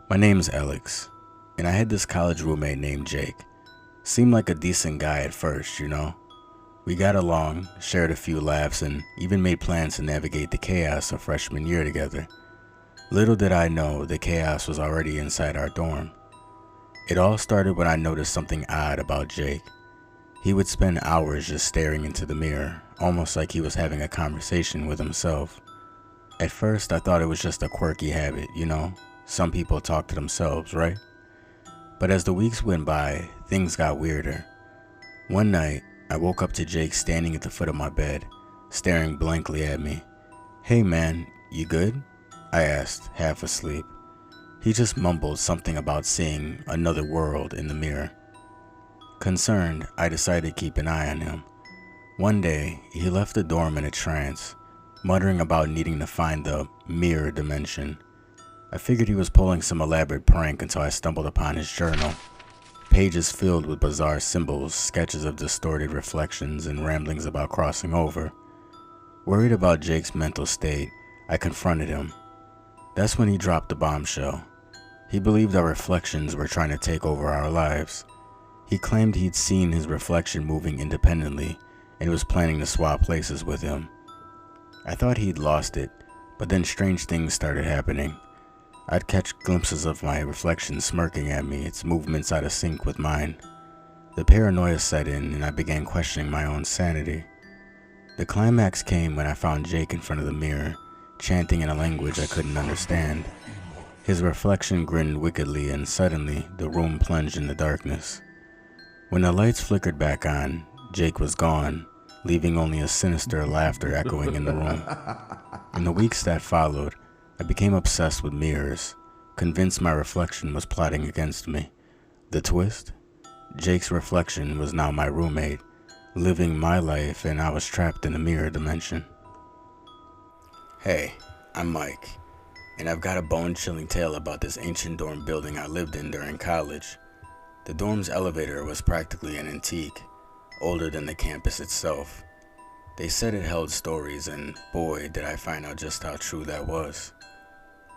My name's Alex, and I had this college roommate named Jake. Seemed like a decent guy at first, you know. We got along, shared a few laughs, and even made plans to navigate the chaos of freshman year together. Little did I know the chaos was already inside our dorm. It all started when I noticed something odd about Jake. He would spend hours just staring into the mirror, almost like he was having a conversation with himself. At first, I thought it was just a quirky habit, you know. Some people talk to themselves, right? But as the weeks went by, things got weirder. One night, I woke up to Jake standing at the foot of my bed, staring blankly at me. "Hey man, you good?" I asked, half asleep. He just mumbled something about seeing another world in the mirror. Concerned, I decided to keep an eye on him. One day, he left the dorm in a trance, muttering about needing to find the mirror dimension. I figured he was pulling some elaborate prank until I stumbled upon his journal. Pages filled with bizarre symbols, sketches of distorted reflections, and ramblings about crossing over. Worried about Jake's mental state, I confronted him. That's when he dropped the bombshell. He believed our reflections were trying to take over our lives. He claimed he'd seen his reflection moving independently and was planning to swap places with him. I thought he'd lost it, but then strange things started happening. I'd catch glimpses of my reflection smirking at me, its movements out of sync with mine. The paranoia set in, and I began questioning my own sanity. The climax came when I found Jake in front of the mirror, chanting in a language I couldn't understand. His reflection grinned wickedly, and suddenly the room plunged into darkness. When the lights flickered back on, Jake was gone, leaving only a sinister laughter echoing in the room. In the weeks that followed, I became obsessed with mirrors, convinced my reflection was plotting against me. The twist? Jake's reflection was now my roommate, living my life, and I was trapped in a mirror dimension. Hey, I'm Mike, and I've got a bone-chilling tale about this ancient dorm building I lived in during college. The dorm's elevator was practically an antique, older than the campus itself. They said it held stories, and boy, did I find out just how true that was.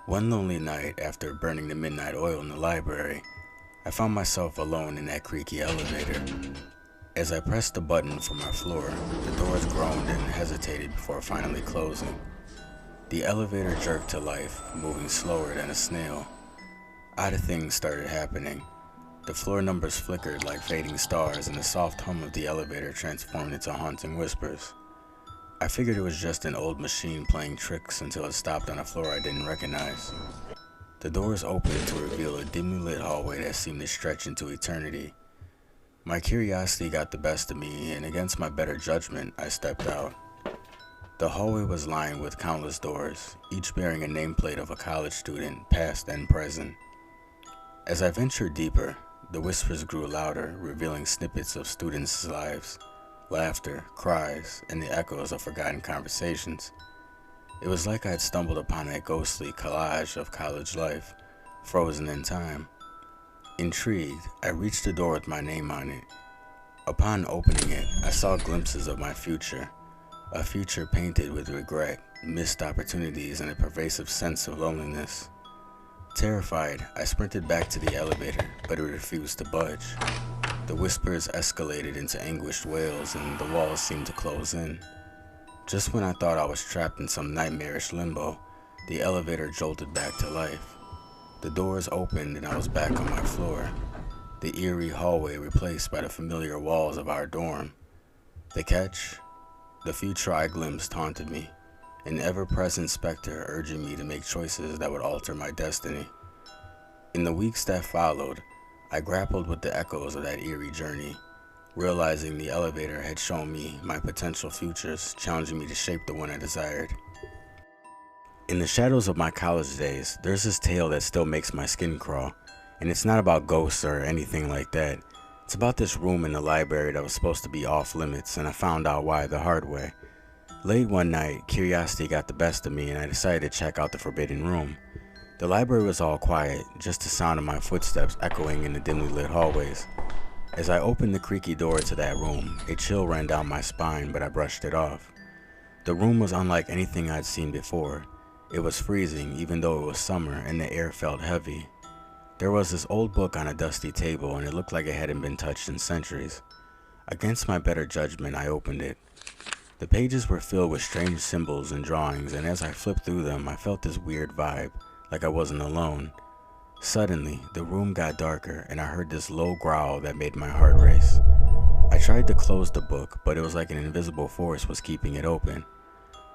One lonely night, after burning the midnight oil in the library, I found myself alone in that creaky elevator. As I pressed the button for my floor, the doors groaned and hesitated before finally closing. The elevator jerked to life, moving slower than a snail. Odd things started happening. The floor numbers flickered like fading stars, and the soft hum of the elevator transformed into haunting whispers. I figured it was just an old machine playing tricks until it stopped on a floor I didn't recognize. The doors opened to reveal a dimly lit hallway that seemed to stretch into eternity. My curiosity got the best of me, and against my better judgment, I stepped out. The hallway was lined with countless doors, each bearing a nameplate of a college student, past and present. As I ventured deeper, the whispers grew louder, revealing snippets of students' lives. Laughter, cries, and the echoes of forgotten conversations. It was like I had stumbled upon a ghostly collage of college life, frozen in time. Intrigued, I reached the door with my name on it. Upon opening it, I saw glimpses of my future, a future painted with regret, missed opportunities, and a pervasive sense of loneliness. Terrified, I sprinted back to the elevator, but it refused to budge. The whispers escalated into anguished wails, and the walls seemed to close in. Just when I thought I was trapped in some nightmarish limbo, the elevator jolted back to life. The doors opened, and I was back on my floor, the eerie hallway replaced by the familiar walls of our dorm. The catch? The future I glimpsed haunted me, an ever-present specter urging me to make choices that would alter my destiny. In the weeks that followed, I grappled with the echoes of that eerie journey, realizing the elevator had shown me my potential futures, challenging me to shape the one I desired. In the shadows of my college days, there's this tale that still makes my skin crawl, and it's not about ghosts or anything like that. It's about this room in the library that was supposed to be off limits, and I found out why the hard way. Late one night, curiosity got the best of me, and I decided to check out the forbidden room. The library was all quiet, just the sound of my footsteps echoing in the dimly lit hallways. As I opened the creaky door to that room, a chill ran down my spine, but I brushed it off. The room was unlike anything I'd seen before. It was freezing, even though it was summer, and the air felt heavy. There was this old book on a dusty table, and it looked like it hadn't been touched in centuries. Against my better judgment, I opened it. The pages were filled with strange symbols and drawings, and as I flipped through them, I felt this weird vibe, like I wasn't alone. Suddenly, the room got darker, and I heard this low growl that made my heart race. I tried to close the book, but it was like an invisible force was keeping it open.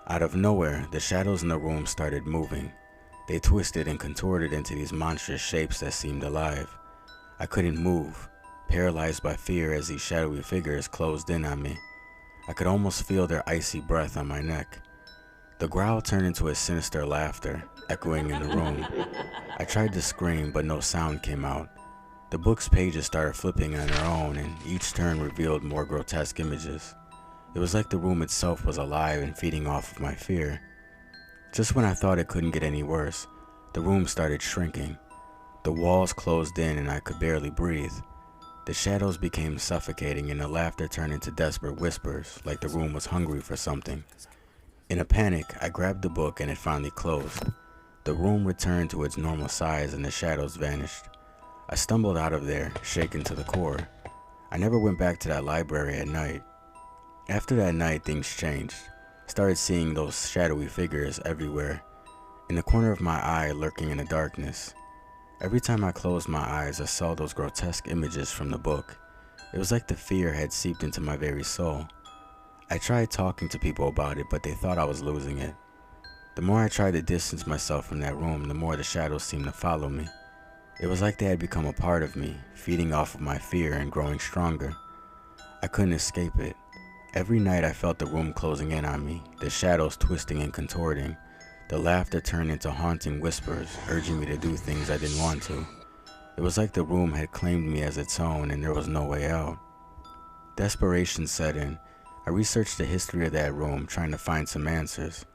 Out of nowhere, the shadows in the room started moving. They twisted and contorted into these monstrous shapes that seemed alive. I couldn't move, paralyzed by fear as these shadowy figures closed in on me. I could almost feel their icy breath on my neck. The growl turned into a sinister laughter, echoing in the room. I tried to scream, but no sound came out. The book's pages started flipping on their own, and each turn revealed more grotesque images. It was like the room itself was alive and feeding off of my fear. Just when I thought it couldn't get any worse, the room started shrinking. The walls closed in and I could barely breathe. The shadows became suffocating and the laughter turned into desperate whispers, like the room was hungry for something. In a panic, I grabbed the book and it finally closed. The room returned to its normal size and the shadows vanished. I stumbled out of there, shaken to the core. I never went back to that library at night. After that night, things changed. I started seeing those shadowy figures everywhere, in the corner of my eye lurking in the darkness. Every time I closed my eyes, I saw those grotesque images from the book. It was like the fear had seeped into my very soul. I tried talking to people about it, but they thought I was losing it. The more I tried to distance myself from that room, the more the shadows seemed to follow me. It was like they had become a part of me, feeding off of my fear and growing stronger. I couldn't escape it. Every night I felt the room closing in on me, the shadows twisting and contorting. The laughter turned into haunting whispers, urging me to do things I didn't want to. It was like the room had claimed me as its own and there was no way out. Desperation set in. I researched the history of that room, trying to find some answers.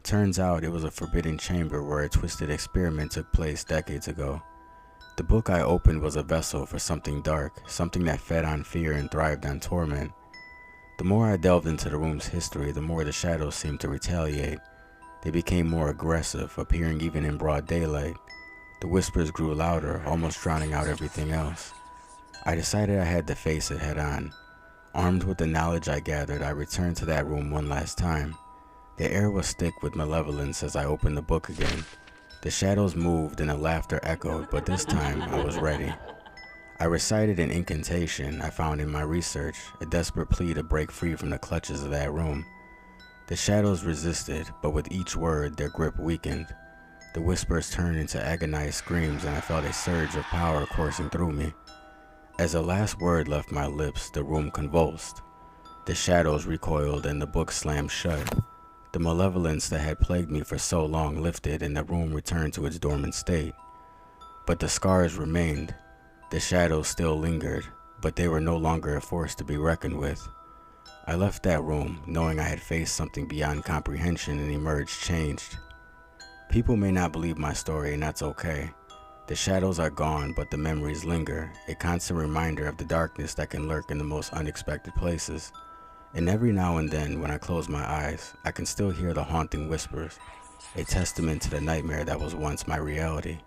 Turns out it was a forbidden chamber where a twisted experiment took place decades ago. The book I opened was a vessel for something dark, something that fed on fear and thrived on torment. The more I delved into the room's history, the more the shadows seemed to retaliate. They became more aggressive, appearing even in broad daylight. The whispers grew louder, almost drowning out everything else. I decided I had to face it head on. Armed with the knowledge I gathered, I returned to that room one last time. The air was thick with malevolence as I opened the book again. The shadows moved and the laughter echoed, but this time I was ready. I recited an incantation I found in my research, a desperate plea to break free from the clutches of that room. The shadows resisted, but with each word their grip weakened. The whispers turned into agonized screams and I felt a surge of power coursing through me. As the last word left my lips, the room convulsed. The shadows recoiled and the book slammed shut. The malevolence that had plagued me for so long lifted and the room returned to its dormant state. But the scars remained. The shadows still lingered, but they were no longer a force to be reckoned with. I left that room, knowing I had faced something beyond comprehension and emerged changed. People may not believe my story, and that's okay. The shadows are gone, but the memories linger, a constant reminder of the darkness that can lurk in the most unexpected places. And every now and then, when I close my eyes, I can still hear the haunting whispers, a testament to the nightmare that was once my reality.